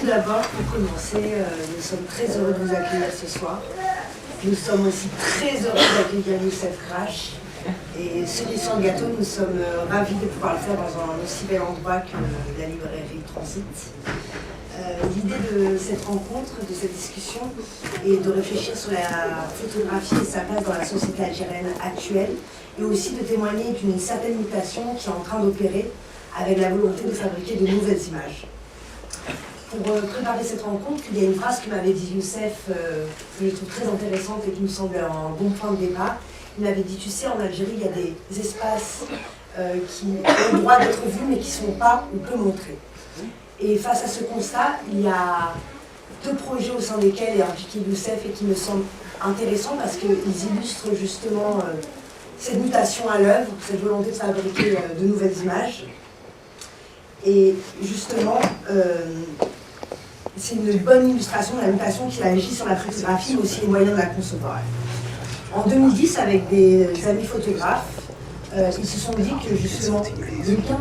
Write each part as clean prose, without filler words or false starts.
tout d'abord, pour commencer, nous sommes très heureux de vous accueillir ce soir. Nous sommes aussi très heureux d'accueillir Youssef Crash. Et cerise sur le gâteau, nous sommes ravis de pouvoir le faire dans un aussi bel endroit que la librairie Transit. L'idée de cette rencontre, de cette discussion, est de réfléchir sur la photographie et sa place dans la société algérienne actuelle, et aussi de témoigner d'une certaine mutation qui est en train d'opérer avec la volonté de fabriquer de nouvelles images. Pour préparer cette rencontre, il y a une phrase que m'avait dit Youssef, que je trouve très intéressante et qui me semble un bon point de départ. Il m'avait dit, tu sais, en Algérie, il y a des espaces qui ont le droit d'être vus, mais qui ne sont pas ou peu montrés. Et face à ce constat, il y a deux projets au sein desquels est impliqué Youssef et qui me semblent intéressants parce qu'ils illustrent justement cette mutation à l'œuvre, cette volonté de fabriquer de nouvelles images. Et justement, c'est une bonne illustration de la mutation qui agit sur la photographie, mais aussi les moyens de la concevoir. En 2010, avec des amis photographes, ils se sont dit que justement, 2015,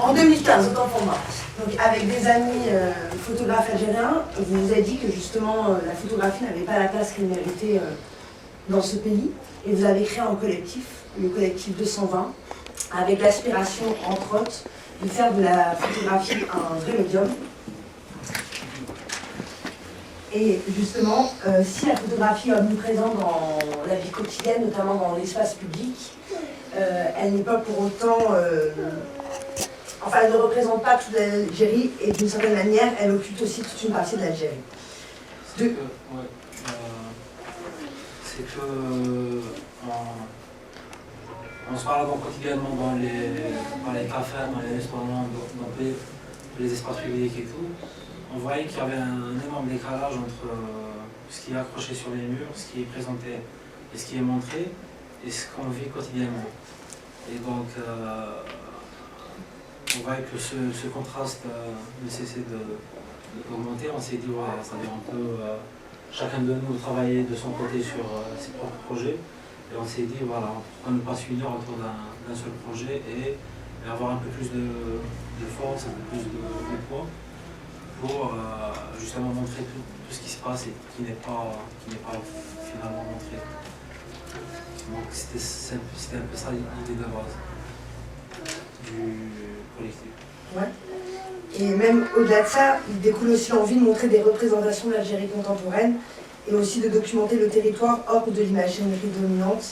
en 2015, autant pour moi. Donc avec des amis photographes algériens, vous vous avez dit que justement la photographie n'avait pas la place qu'elle méritait dans ce pays, et vous avez créé un collectif, le collectif 220, avec l'aspiration, entre autres, de faire de la photographie un vrai médium. Et justement, si la photographie est omniprésente dans la vie quotidienne, notamment dans l'espace public, elle n'est pas pour autant... enfin, elle ne représente pas toute l'Algérie, et d'une certaine manière, elle occupe aussi toute une partie de l'Algérie. C'est que en se baladant quotidiennement dans les cafés, dans les restaurants, dans les espaces publics et tout, on voyait qu'il y avait un énorme décalage entre ce qui est accroché sur les murs, ce qui est présenté et ce qui est montré, et ce qu'on vit quotidiennement. Et donc, on voyait que ce contraste ne cessait d'augmenter. On s'est dit, ouais, c'est-à-dire on peut chacun de nous travailler de son côté sur ses propres projets. Et on s'est dit, voilà, pourquoi ne pas s'unir autour d'un seul projet et avoir un peu plus de force, un peu plus de poids pour justement montrer tout ce qui se passe et qui n'est pas finalement montré. Donc c'était un peu ça l'idée de base du collectif. Ouais. Et même au-delà de ça, il découle aussi l'envie de montrer des représentations de l'Algérie contemporaine et aussi de documenter le territoire hors de l'imagerie dominante.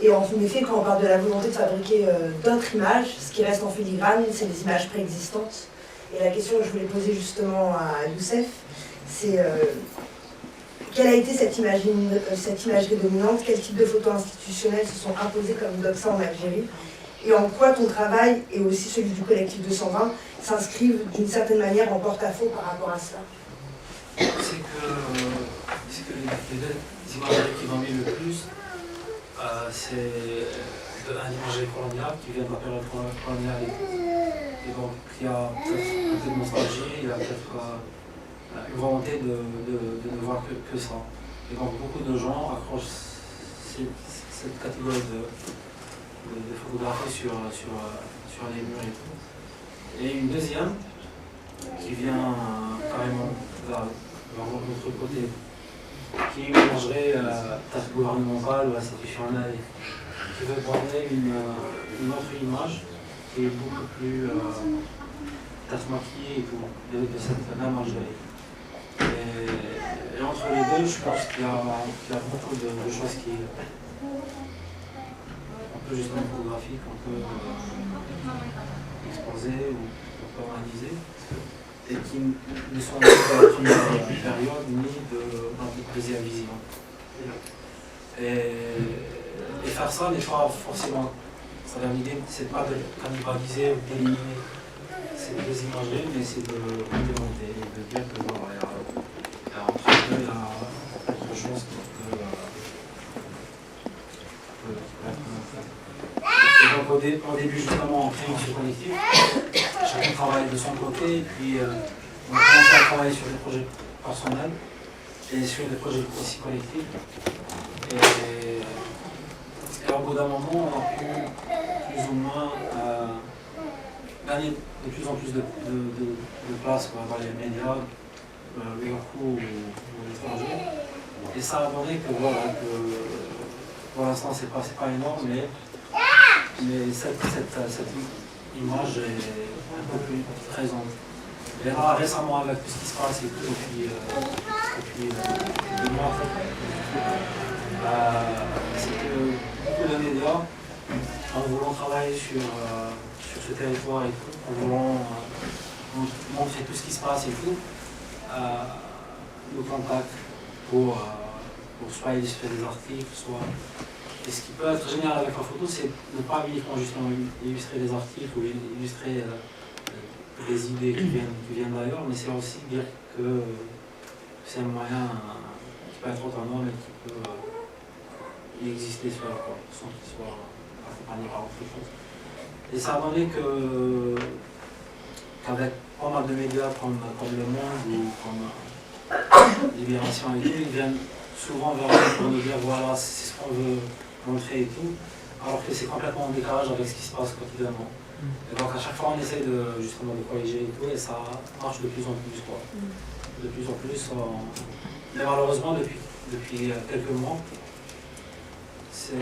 Et en effet, quand on parle de la volonté de fabriquer d'autres images, ce qui reste en filigrane, c'est les images préexistantes. Et la question que je voulais poser justement à Youssef, c'est quelle a été cette imagerie dominante, quel type de photos institutionnelles se sont imposées comme doxa en Algérie, et en quoi ton travail, et aussi celui du collectif 220, s'inscrivent d'une certaine manière en porte-à-faux par rapport à cela. C'est que les deux imageries qui m'ont mis le plus, c'est l'imagerie coloniale qui vient de la période coloniale et donc il y a peut-être un peu de nostalgie, il y a peut-être une volonté de ne voir que ça. Et donc beaucoup de gens accrochent cette catégorie de photographie sur les murs et tout. Et une deuxième qui vient carrément vers l'autre côté, qui est une imagerie peut-être gouvernementale ou institutionnelle, qui veut donner une autre image qui est beaucoup plus peut-être maquillée et tout, de cette même Algérie. Et entre les deux, je pense qu'il y a beaucoup de choses qui on peut justement photographier, qu'on peut exposer ou qu'on peut analyser, et qui ne sont ni de la première période ni de la deuxième vision. Et faire ça n'est pas forcément. C'est-à-dire l'idée, c'est pas de cannibaliser ou d'éliminer ces deux imageries, mais c'est de complémenter et de dire que voilà, il y a entre deux, il y a quelque chose qui peut être montré. Et donc au début, justement, en créant ce collectif, chacun travaille de son côté, et puis on a commencé à travailler sur des projets personnels et sur des projets aussi collectifs. Et au bout d'un moment, on a pu plus ou moins gagner de plus en plus de place dans les médias, locaux ou étrangers. Et ça a donné que voilà, que pour l'instant c'est pas énorme, mais cette image est un peu plus présente. Et là, récemment, avec tout ce qui se passe et tout, depuis 2 mois, en fait, c'est que beaucoup de médias, en voulant travailler sur ce territoire et tout, en voulant montrer tout ce qui se passe et tout, nous contactent pour soit illustrer des articles, soit... Et ce qui peut être génial avec la photo, c'est ne pas uniquement justement illustrer des articles ou illustrer des idées qui viennent d'ailleurs, mais c'est aussi dire que c'est un moyen qui peut être autonome et qui peut exister seul, sans qu'il soit accompagné par autre chose. Et ça a donné qu'avec pas mal de médias comme Le Monde ou comme Libération et tout, ils viennent souvent vers nous pour nous dire voilà, c'est ce qu'on veut montrer et tout, alors que c'est complètement en décalage avec ce qui se passe quotidiennement. Et donc à chaque fois on essaie justement de corriger et tout, et ça marche de plus en plus quoi. De plus en plus, mais malheureusement depuis quelques mois, ce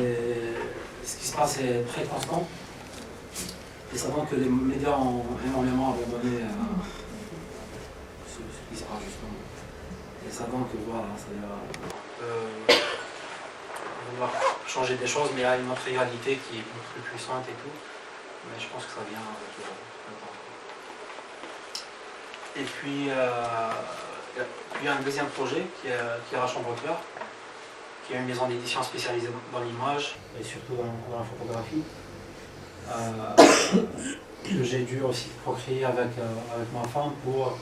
qui se passe est très constant. Et ça montre que les médias ont énormément abandonné ce qui se passe justement. Et ça montre que voilà, c'est-à-dire vouloir changer des choses, mais il y a une autre réalité qui est beaucoup plus puissante et tout. Mais je pense que ça vient avec le temps. Et puis, il y a un deuxième projet qui est la Chambre Claire, qui est une maison d'édition spécialisée dans l'image et surtout dans la photographie. Que j'ai dû aussi procréer avec ma femme pour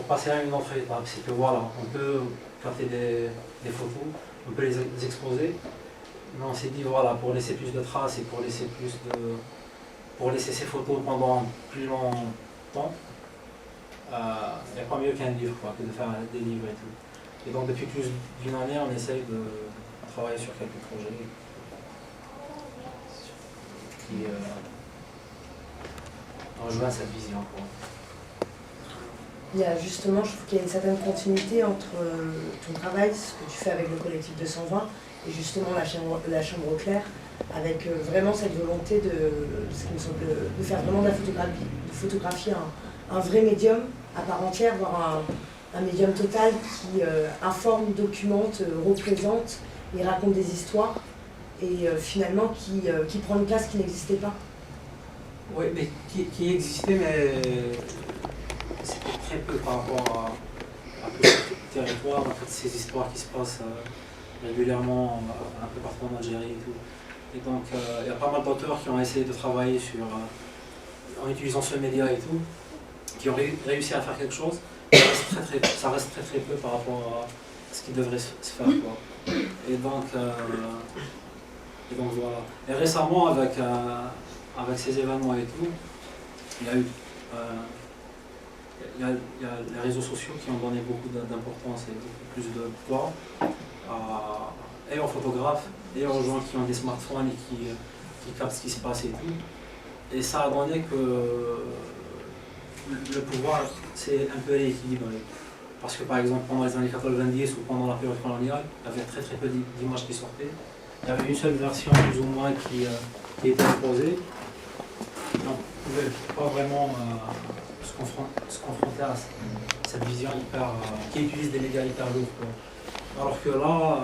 passer à une autre étape. C'est que voilà, on peut capter des photos, on peut les exposer, mais on s'est dit voilà, pour laisser plus de traces et pour laisser ces photos pendant plus longtemps, il n'y a pas mieux qu'un livre que de faire des livres et tout. Et donc depuis plus d'une année, on essaye de travailler sur quelques projets qui rejoignent cette vision. Il y a justement, je trouve qu'il y a une certaine continuité entre ton travail, ce que tu fais avec le collectif 220, et justement la Chambre Claire, avec vraiment cette volonté ce qui me semble, de faire vraiment de la photographie un vrai médium à part entière, voire un médium total qui informe, documente, représente et raconte des histoires, et finalement qui prend une place qui n'existait pas. Oui, mais qui existait, mais c'était très peu par rapport à tout ce territoire, à toutes ces histoires qui se passent régulièrement un peu partout en Algérie et tout. Et donc il y a pas mal d'auteurs qui ont essayé de travailler en utilisant ce média et tout, qui ont réussi à faire quelque chose. Ça reste très peu par rapport à ce qui devrait se faire, quoi. Et donc voilà. Et récemment, avec ces événements et tout, il y a eu les réseaux sociaux qui ont donné beaucoup d'importance et beaucoup plus de poids et aux photographes et aux gens qui ont des smartphones et qui captent ce qui se passe et tout. Et ça a donné que le pouvoir s'est un peu rééquilibré. Parce que par exemple pendant les années 90 ou pendant la période coloniale, il y avait très peu d'images qui sortaient. Il y avait une seule version plus ou moins qui était imposée. Donc on ne pouvait pas vraiment se confronter à cette vision qui utilise des médias hyper lourds, quoi. Alors que là,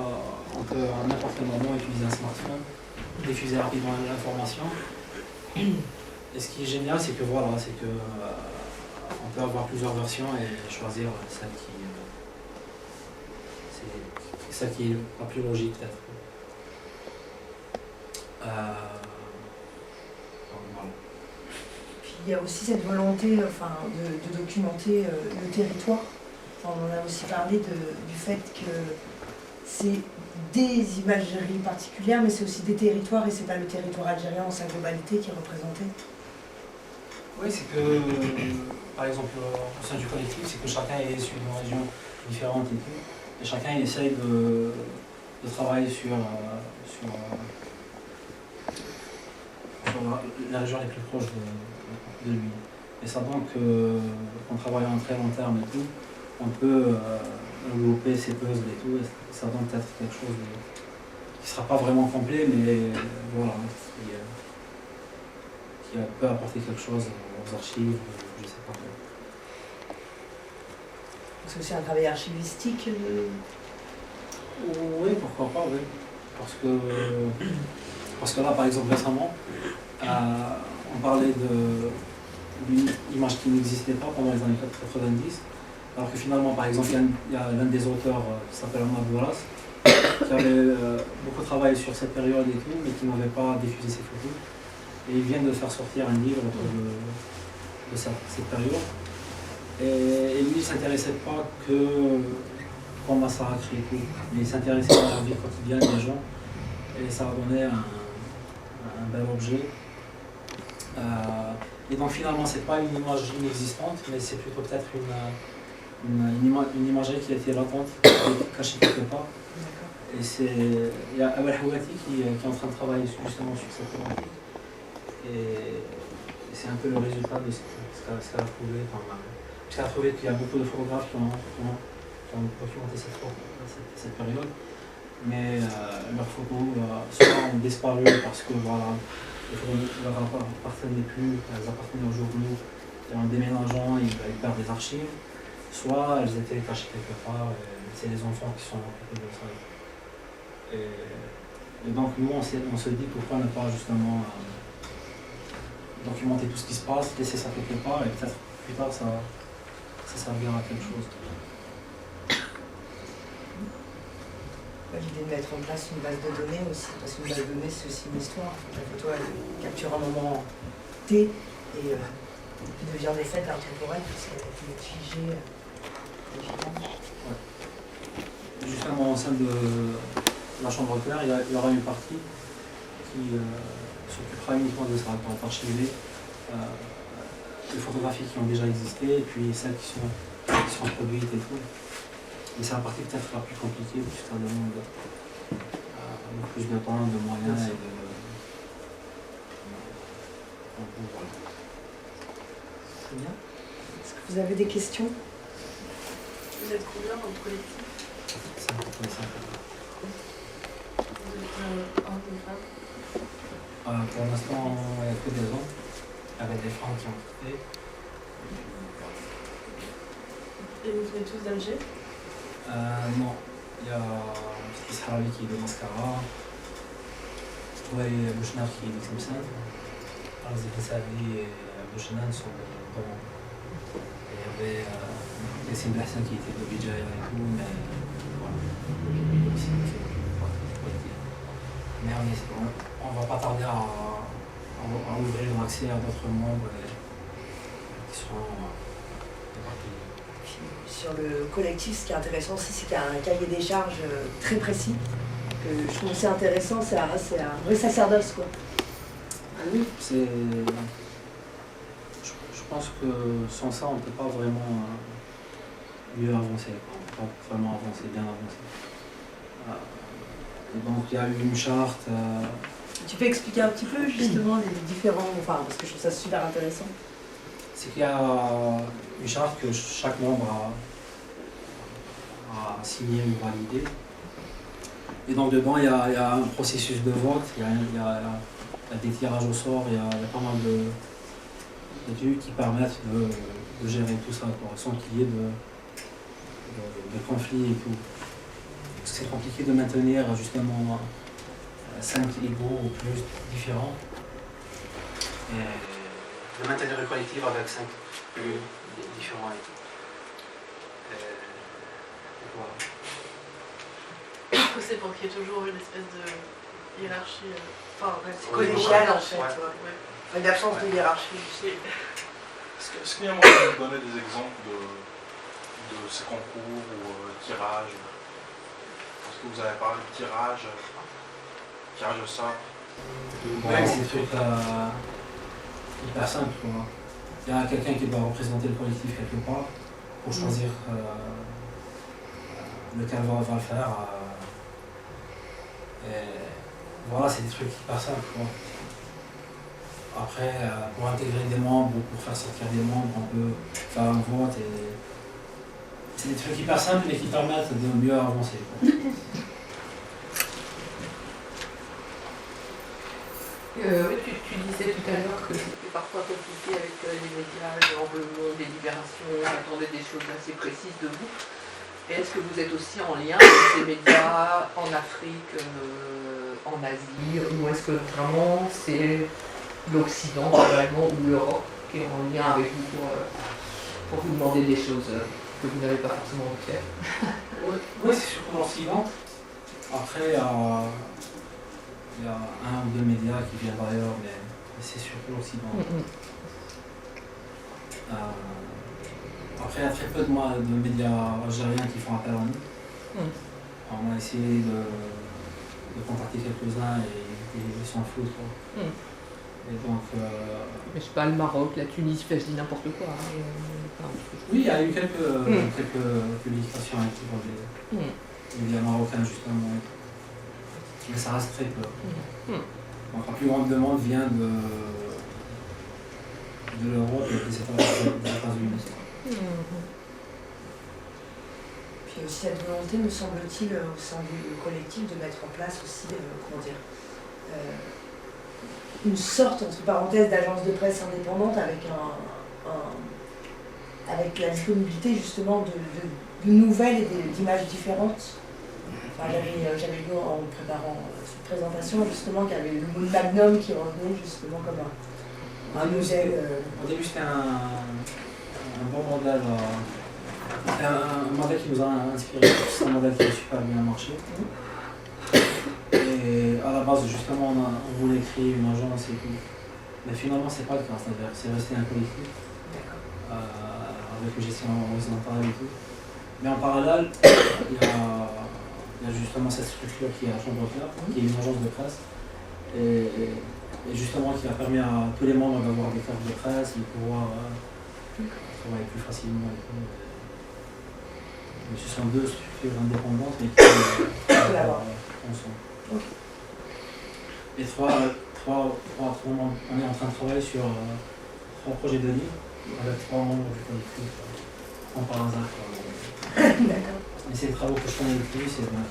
on peut à n'importe quel moment utiliser un smartphone, diffuser rapidement l'information. Et ce qui est génial, c'est que voilà, on peut avoir plusieurs versions et choisir celle qui est la plus logique peut-être. Voilà. Puis il y a aussi cette volonté de documenter le territoire. On en a aussi parlé du fait que c'est des imageries particulières, mais c'est aussi des territoires, et c'est pas le territoire algérien en sa globalité qui est représenté. Oui, c'est que, par exemple, au sein du collectif, c'est que chacun est issu d'une région différente et tout, et chacun essaye de travailler sur la région les plus proches de lui. Et ça donc, en travaillant en très long terme et tout, on peut regrouper ces puzzles et tout, et ça donne peut-être quelque chose qui ne sera pas vraiment complet, mais voilà, qui peut apporter quelque chose aux archives, je ne sais pas quoi. C'est aussi un travail archivistique. Oui, pourquoi pas, oui. Parce que là, par exemple, récemment, on parlait d'une image qui n'existait pas pendant les années 90, alors que finalement, par exemple, il y a l'un des auteurs qui s'appelle Ahmad Bouras, qui avait beaucoup travaillé sur cette période et tout, mais qui n'avait pas diffusé ses photos. Et il vient de faire sortir un livre de cette période. Et lui, il ne s'intéressait pas que au massacre et tout, mais il s'intéressait à la vie quotidienne des gens, et ça a donné un bel objet. Et donc finalement, c'est pas une image inexistante, mais c'est plutôt peut-être une imagerie qui a été latente, qui a été cachée quelque part. Et il y a Awel Houati qui est en train de travailler justement sur cette thématique. Et c'est un peu le résultat de ce qu'elle a trouvé. Parce qu'elle a trouvé qu'il y a beaucoup de photographes qui ont documenté cette période, mais leurs photos soit ont disparu parce que voilà, les photos ne leur appartenaient plus, elles appartenaient aux journaux, et en déménageant, ils perdent des archives, soit elles étaient cachées quelque part, et c'est les enfants qui sont occupés de ça. Et donc nous, on se dit pourquoi ne pas justement documenter tout ce qui se passe, laisser ça quelque part, et peut-être plus tard ça servira à quelque chose. L'idée de mettre en place une base de données aussi, parce qu'une base de données c'est aussi une histoire. La photo elle capture un moment T et devient des faits intemporels puisqu'elle a été figée. Ouais. Justement au sein de la chambre claire, il y aura une partie qui s'occupera uniquement de ça, pour archiver les photographies qui ont déjà existé et puis celles qui sont produites et tout. Mais c'est la partie peut-être la plus compliquée puisque ça demande beaucoup plus de temps, de moyens et de. Voilà. Très bien. Est-ce que vous avez des questions? Vous êtes combien dans le collectif? 5. Vous êtes hommes ou femmes? Pour l'instant, il n'y a que des hommes, avec des femmes qui ont quitté. Et vous venez tous d'Alger? Non, il y a Israël qui est de Mascara, et Bouchnar qui est de Tlemcen, Arzif Savi et Bouchnan sont de Oran. Et il y avait Yassine Bahsan qui était de Bijaya et tout, mais voilà, ici, mais on ne va pas tarder à ouvrir l'accès à d'autres membres qui seront éparpillés. Sur le collectif, ce qui est intéressant aussi, c'est qu'il y a un cahier des charges très précis. Que je trouve assez intéressant, c'est un vrai sacerdoce, quoi. Ah oui, je pense que sans ça, on ne peut pas vraiment mieux avancer. On ne peut pas vraiment avancer, bien avancer. Et donc il y a eu une charte. Tu peux expliquer un petit peu justement les différents, enfin parce que je trouve ça super intéressant. C'est qu'il y a une charte que chaque membre a signé ou validé. Et donc dedans il y a un processus de vote, il y a des tirages au sort, il y a pas mal d'études qui permettent de gérer tout ça, quoi, sans qu'il y ait de conflits et tout. Parce que c'est compliqué de maintenir justement 5 égaux ou plus différents. Et de maintenir le collectif avec 5 différents et tout. Et voilà. C'est pour qu'il y ait toujours une espèce de hiérarchie, c'est collégial en fait. Ouais. Une absence de hiérarchie. Oui. Est-ce qu'il y a moyen de donner des exemples de ces concours ou tirages? Est-ce que vous avez parlé de tirage au sort? Ouais, c'est des trucs hyper simples, quoi. Il y a quelqu'un qui doit représenter le collectif quelque part pour choisir lequel va le faire. Et voilà, c'est des trucs hyper simples, quoi. Après, pour intégrer des membres ou pour faire sortir des membres, on peut faire un vote. C'est des trucs hyper simples mais qui permettent de mieux avancer, quoi. Tu disais tout à l'heure que c'était parfois compliqué avec les médias, genre Le Monde, les Libérations, on attendait des choses assez précises de vous. Et est-ce que vous êtes aussi en lien avec ces médias en Afrique, en Asie, ou est-ce que vraiment c'est l'Occident, probablement, ou l'Europe qui est en lien avec vous pour vous demander des choses que vous n'avez pas forcément envie de faire? Oui, c'est surtout l'Occident. Après, il y a un ou deux médias qui viennent d'ailleurs, mais c'est surtout l'Occident. Après, il y a très peu de médias algériens qui font appel à nous. On a essayé de contacter quelques-uns et ils s'en foutent, quoi. Et donc, Mais je sais pas, le Maroc, la Tunisie, je dis n'importe quoi. oui, il y a eu quelques publications pour des médias marocains, justement. Mais ça reste très peu. Donc, la plus grande demande vient de l'Europe et des États-Unis. Puis il y a aussi cette volonté, me semble-t-il, au sein du collectif, de mettre en place aussi, une sorte, entre parenthèses, d'agence de presse indépendante avec la disponibilité justement de nouvelles et d'images différentes. Enfin, j'avais lu en préparant cette présentation justement qu'il y avait le mot Magnum qui revenait justement comme un modèle. Au début, c'était un bon modèle. C'était un modèle qui nous a inspiré. C'est un modèle qui a super bien marché. Et à la base, justement, on voulait créer une agence et tout. Mais finalement, c'est pas le cas. C'est-à-dire c'est resté un collectif. Avec une gestion horizontale et tout. Mais en parallèle, il y a justement cette structure qui est la Chambre de Claire, qui est une agence de presse. Et justement qui a permis à tous les membres d'avoir des cartes de presse et de pouvoir travailler plus facilement et tout. Mais ce sont deux structures indépendantes mais qui collaborent ensemble. Et on est en train de travailler sur 3 projets de livres avec 3 membres du collectif. En par hasard. D'accord. Et c'est les travaux que je connais le plus et donc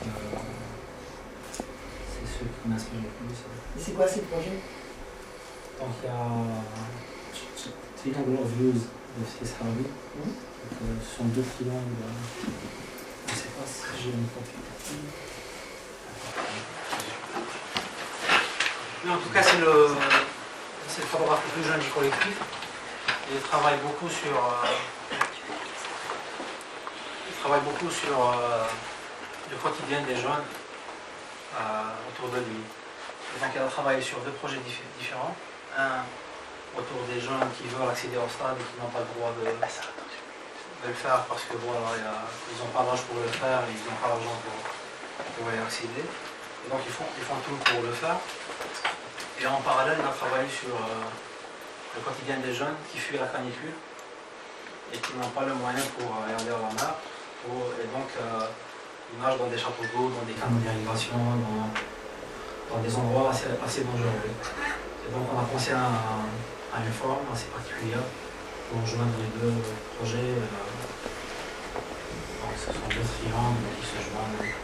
c'est ceux qui m'inspirent le plus. Et c'est quoi ces projets? Donc il y a Triangle of Views de Steve Harvey. Ce sont 2 triangles. Je ne sais pas si j'ai une copie. Mais en tout cas, c'est le photographe le plus jeune du collectif. Et il travaille beaucoup sur le quotidien des jeunes autour de lui. Et donc il a travaillé sur 2 projets différents. Un autour des jeunes qui veulent accéder au stade et qui n'ont pas le droit de le faire parce que voilà, ils n'ont pas l'âge pour le faire et ils n'ont pas l'argent pour y accéder. Et donc ils font tout pour le faire. Et en parallèle, il a travaillé sur le quotidien des jeunes qui fuient la canicule et qui n'ont pas le moyen pour aller à la mer. Et donc ils nagent dans des châteaux d'eau, dans des canaux d'irrigation, dans des endroits assez dangereux. Et donc on a pensé à une forme assez particulière pour joindre les 2 projets. Donc ce sont 2 triangles qui se joignent.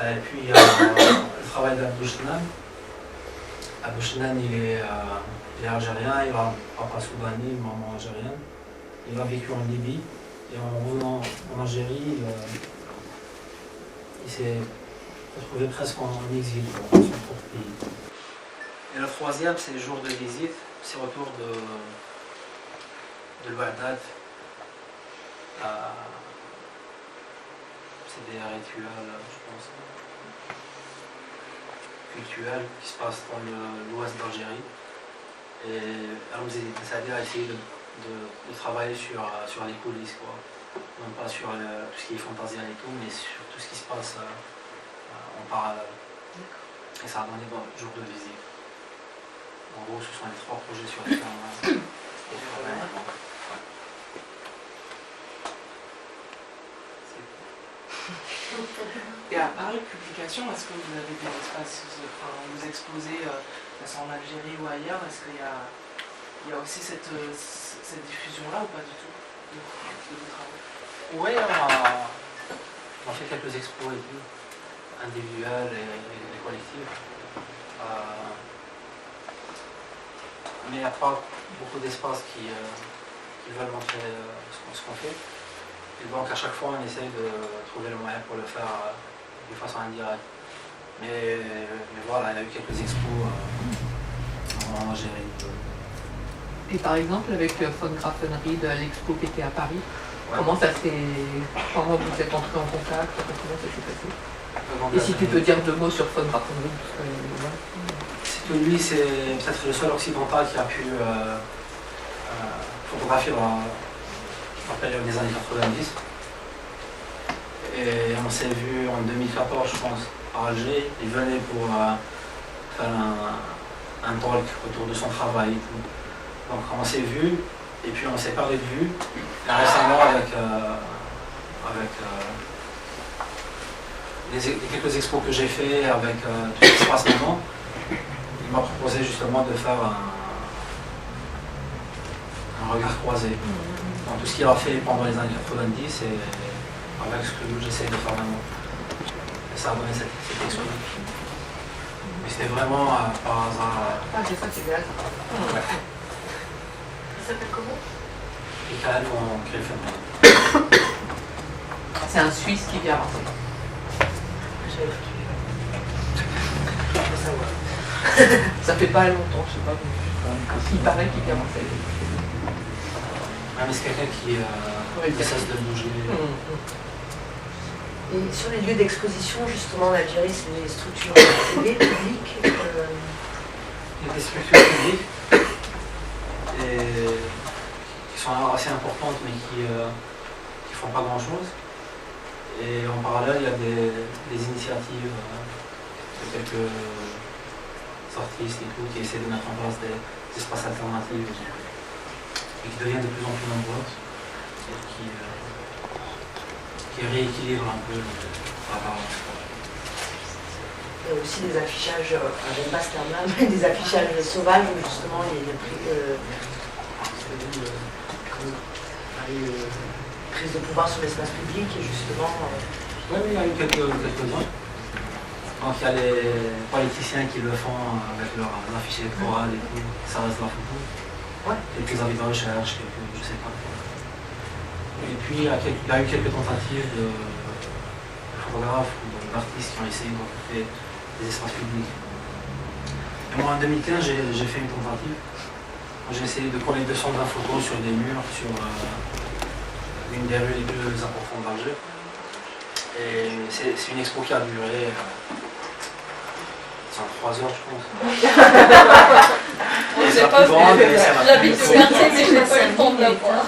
Et puis il y a le travail d'Abou Chnan. Abou Chnan, il est algérien, il a un papa soudanais, une maman algérienne. Il a vécu en Libye et en revenant en Algérie, il s'est retrouvé presque en exil dans son propre pays. Et le 3e, c'est le jour de visite, c'est le retour de l'Ouadad. C'est des rituels, je pense, culturels qui se passent dans l'ouest d'Algérie. Et Ramzi Saadi a essayé de travailler sur les coulisses, quoi. Non pas sur tout ce qui est fantasial et tout, mais sur tout ce qui se passe en parallèle. Et ça a donné dans le jour de visite. En gros, ce sont les 3 projets sur lesquels on travaille. Et à part les publications, est-ce que vous avez des espaces, enfin, vous exposez, que ce soit en Algérie ou ailleurs, est-ce qu'il y a aussi cette diffusion-là ou pas du tout de vos travaux? Oui, on fait quelques expos et tout, individuels et collectifs. Mais il n'y a pas beaucoup d'espaces qui veulent montrer ce qu'on fait. Et donc à chaque fois on essaye de trouver le moyen pour le faire de façon indirecte. Mais voilà, il y a eu quelques expos en Algérie. Et par exemple, avec Von Grafenried, l'expo qui était à Paris, Ouais. comment vous êtes entré en contact, comment ça s'est passé? Et si tu peux dire 2 mots sur Von Grafenried, parce que C'est que lui, c'est peut-être le seul occidental qui a pu photographier la période des années 90. Et on s'est vu en 2014, je pense, à Alger. Il venait pour faire un talk autour de son travail et tout. Donc on s'est vu, et puis on s'est perdu de vue. Et récemment, avec quelques expos que j'ai fait avec tout ce qui se passe maintenant, il m'a proposé justement de faire un regard croisé dans tout ce qu'il a fait pendant les années 90 et avec ce que j'essaie de faire maintenant. Et ça a donné cette expo. Mais c'était vraiment par hasard. Ah, c'est ça, c'est bien. Ouais. Il s'appelle comment? Michael en Griffin. C'est un Suisse qui vient à Marseille. Ça fait pas longtemps, je sais pas. Il paraît qu'il vient à Marseille. Mais c'est quelqu'un qui cesse de bouger. Et sur les lieux d'exposition, justement, en Algérie, c'est des structures privées, publiques. Il y a des structures publiques et qui sont assez importantes mais qui font pas grand chose. Et en parallèle, il y a des initiatives de quelques artistes et tout qui essaient de mettre en place des espaces alternatifs et qui deviennent de plus en plus nombreux et qui rééquilibrent un peu la balance. Il y a aussi des affichages, j'aime pas ce terme-là, mais des affichages sauvages où justement il y a une prise de pouvoir sur l'espace public et justement. Oui, il y a eu quelques-uns. Donc il y a les politiciens qui le font avec leur affiche électorale et tout, ça reste de la photo. Ouais. Quelques avis de recherche, je sais pas. Et puis il y a eu quelques tentatives de photographes ou d'artistes qui ont essayé d'occuper des espaces publics. Et moi en 2015 j'ai fait une tentative. J'ai essayé de coller 220 photos sur des murs, sur une des rues les plus importantes d'Alger. Et c'est une expo qui a duré 3 heures, je pense. C'est la plus grande, mais ça m'a J'habite pris au quartier, mais je n'ai pas eu le temps de la voir.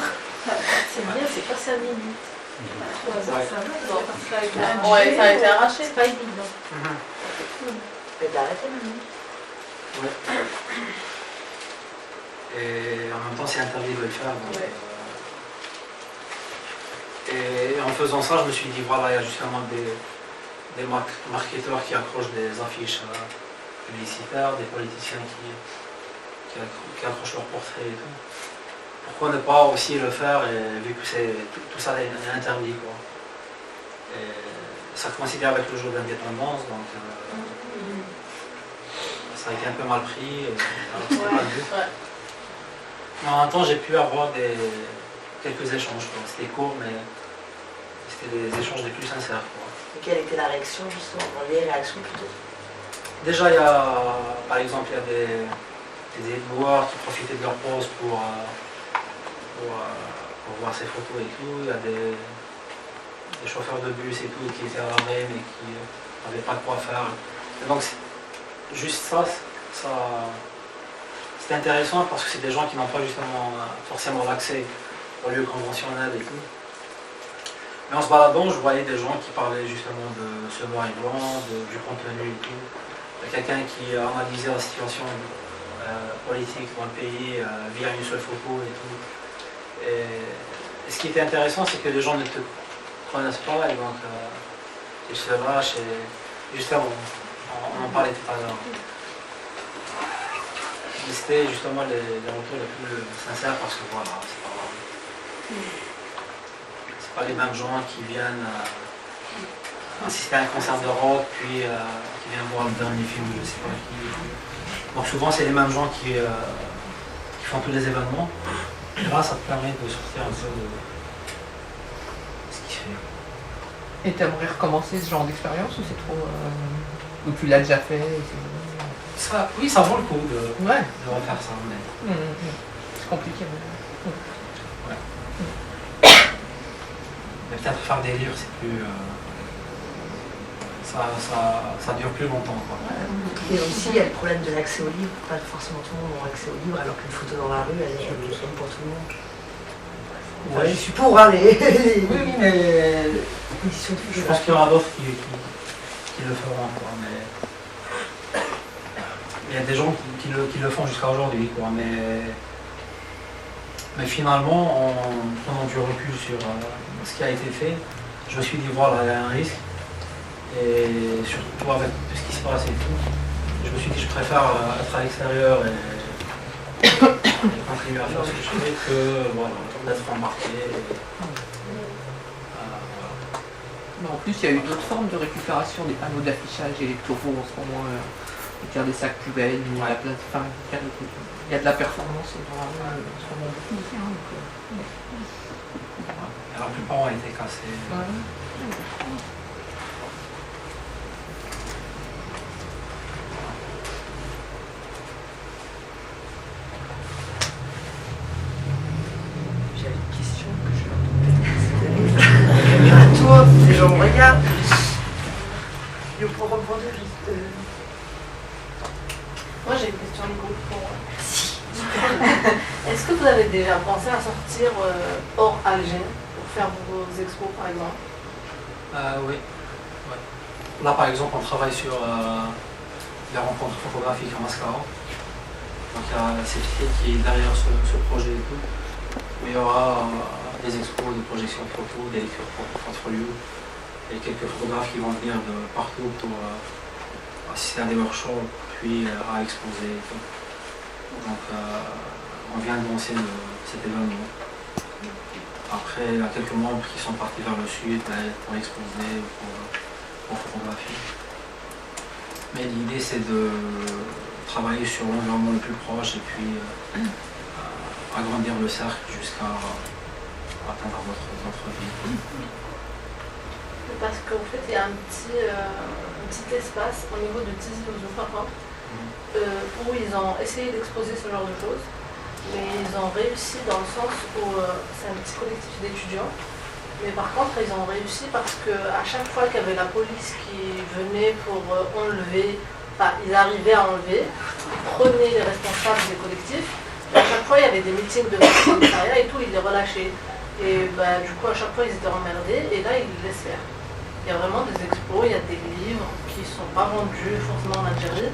C'est bien, c'est pas 5 minutes. 3 heures, Ouais. ça va. Ouais, ça a été arraché. C'est pas évident. Mais d'arrêter maintenant. Ouais. Et en même temps, c'est interdit de le faire. Donc, Ouais. Et en faisant ça, je me suis dit, voilà, il y a justement des marketeurs qui accrochent des affiches publicitaires, des politiciens qui accrochent leurs portraits et tout. Pourquoi ne pas aussi le faire, et, vu que tout ça est interdit, quoi. Et ça coïncidait avec le jour de l'indépendance, donc ça a été un peu mal pris. Alors que c'était pas le but. Ouais. Mais en même temps, j'ai pu avoir quelques échanges. C'était court, mais c'était des échanges les plus sincères. Quoi. Et quelle était la réaction justement? Les réactions plutôt. Déjà, par exemple, il y a des éboueurs qui profitaient de leur pause pour voir ces photos et tout. Il y a des chauffeurs de bus et tout qui étaient à l'arrêt mais qui n'avaient pas de quoi faire. Et donc, juste ça c'était intéressant parce que c'est des gens qui n'ont pas justement forcément l'accès aux lieux conventionnels et tout. Mais en se baladant, je voyais des gens qui parlaient justement de ce noir et blanc, du contenu et tout. Il y a quelqu'un qui analysait la situation politique dans le pays via une seule photo et tout. Et ce qui était intéressant, c'est que les gens ne te connaissent pas et donc الشراش justement on en parlait tout à l'heure. Mais c'était justement les retours les plus sincères parce que voilà, c'est pas les mêmes gens qui viennent assister à un concert de rock puis qui viennent voir le dernier film de je sais pas qui. Donc souvent c'est les mêmes gens qui font tous les événements. Et là ça te permet de sortir un peu de ce qu'il fait. Et tu aimerais recommencer ce genre d'expérience ou c'est trop. Ou tu l'as déjà fait Oui, ça vaut le coup de refaire ça. Mais... C'est compliqué. Ouais. Mais peut-être faire des livres, c'est plus. Ça dure plus longtemps. Quoi. Et aussi, il y a le problème de l'accès au livre. Pas forcément tout le monde a accès au livre, alors qu'une photo dans la rue, elle est pour tout le monde. Enfin, Ouais. je suis pour hein, les Oui, mais conditions de je pense qu'il y aura d'autres qui le feront. Quoi, mais... Il y a des gens qui le font jusqu'à aujourd'hui. Quoi, mais finalement, en prenant du recul sur ce qui a été fait, je me suis dit voilà, il y a un risque. Et surtout avec tout ce qui se passe et tout, je me suis dit je préfère être à l'extérieur et continuer à faire ce que je fais que voilà, d'être embarqué. Mais en plus, il y a eu d'autres formes de récupération des panneaux d'affichage électoraux en ce moment. Des sacs poubelles, il y a de la performance dans la rue en ce moment beaucoup. Et la plupart ont été cassés. J'avais une question que je à toi, les gens me regardent. Je peux répondre juste. Moi j'ai une question de groupe pour. Est-ce que vous avez déjà pensé à sortir hors Alger pour faire vos expos par exemple? Oui. Ouais. Là par exemple on travaille sur les rencontres photographiques à Mascara. Donc il y a cette fille qui est derrière ce projet et tout. Mais il y aura des expos, des projections de photos, des lectures portfolio et quelques photographes qui vont venir de partout pour assister à des workshops puis à exposer et tout. Donc on vient de lancer cet événement. Après il y a quelques membres qui sont partis vers le sud pour exposer ou pour photographier. Mais l'idée c'est de travailler sur l'environnement le plus proche et puis agrandir le cercle jusqu'à atteindre votre vie. Parce qu'en fait il y a un petit espace au niveau de Tizi Ouzou où ils ont essayé d'exposer ce genre de choses, mais ils ont réussi dans le sens où c'est un petit collectif d'étudiants, mais par contre ils ont réussi parce qu'à chaque fois qu'il y avait la police qui venait pour enlever, ils arrivaient à enlever, ils prenaient les responsables des collectifs, et à chaque fois il y avait des meetings de commissariat et tout, ils les relâchaient. Et du coup à chaque fois ils étaient emmerdés et là ils les laissent faire. Il y a vraiment des expos, il y a des livres qui ne sont pas vendus forcément en Algérie.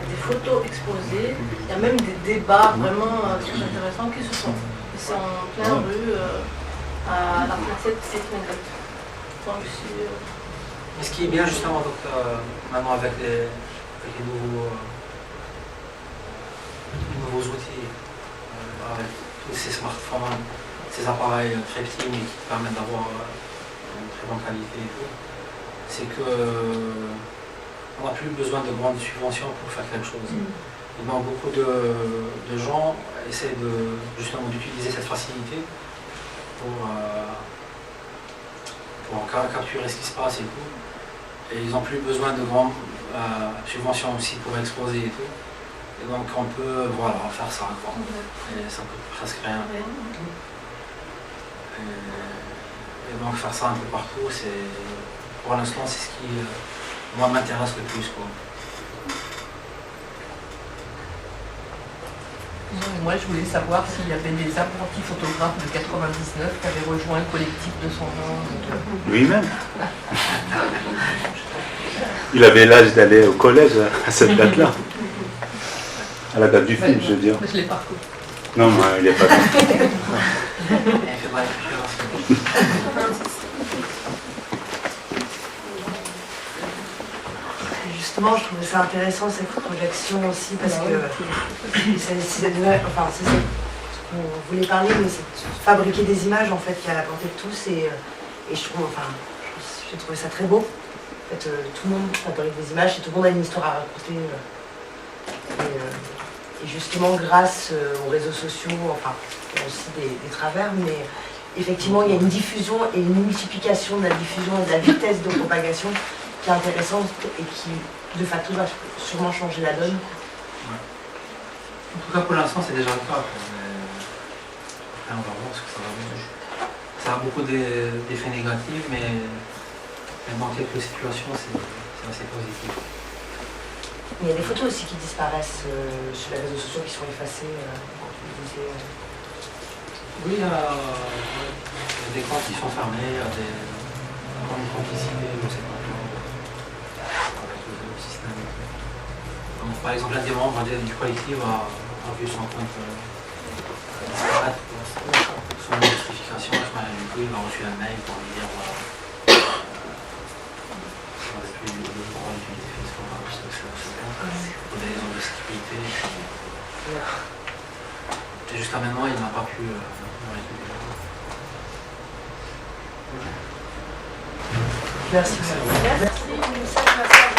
Il y a des photos exposées, il y a même des débats vraiment très intéressants qui se font. Et c'est en plein rue, à la placette Etmengat. Mais ce qui est bien justement donc, maintenant avec les nouveaux outils, avec tous ces smartphones, ces appareils très petits mais qui permettent d'avoir une très bonne qualité et tout, c'est que on n'a plus besoin de grandes subventions pour faire quelque chose. Et donc beaucoup de gens essaient justement d'utiliser cette facilité pour capturer ce qui se passe et tout. Et ils n'ont plus besoin de grandes subventions aussi pour exposer et tout. Et donc on peut faire ça. Quoi. Et ça coûte presque rien. Et donc faire ça un peu partout, pour l'instant c'est ce qui moi m'intéresse le plus. Quoi. Moi je voulais savoir s'il y avait des apprentis photographes de 99 qui avaient rejoint le collectif de son genre. Lui-même. Il avait l'âge d'aller au collège à cette date-là. À la date du film, je veux dire. Je l'ai pas reconnu. Non, moi, il n'est pas là. justement, je trouvais ça intéressant cette projection aussi parce que c'est qu'on voulait parler, mais c'est de fabriquer des images en fait qui est à la portée de tous et je trouve, j'ai trouvé ça très beau. En fait, tout le monde fabrique des images et tout le monde a une histoire à raconter. Et justement, grâce aux réseaux sociaux, enfin, il y a aussi des travers, mais effectivement, il y a une diffusion et une multiplication de la diffusion et de la vitesse de propagation qui est intéressante et qui, de facto, va sûrement changer la donne. En tout cas, pour l'instant, c'est déjà le cas. Après, on va voir ce que ça va donner. Ça a beaucoup d'effets négatifs, mais dans quelques situations, c'est assez positif. Il y a des photos aussi qui disparaissent sur les réseaux sociaux qui sont effacées. Oui, il y a des comptes qui sont fermés, il y a des complicité, je ne sais pas comment. Avec le système. Donc, par exemple, l'un des membres du collectif a vu son compte disparaître. Son notification, du coup, il a reçu un mail pour lui dire voilà. On n'avait plus le droit d'utiliser Facebook pour des raisons de sécurité. Et jusqu'à maintenant, il n'a pas pu le récupérer. Merci. Merci.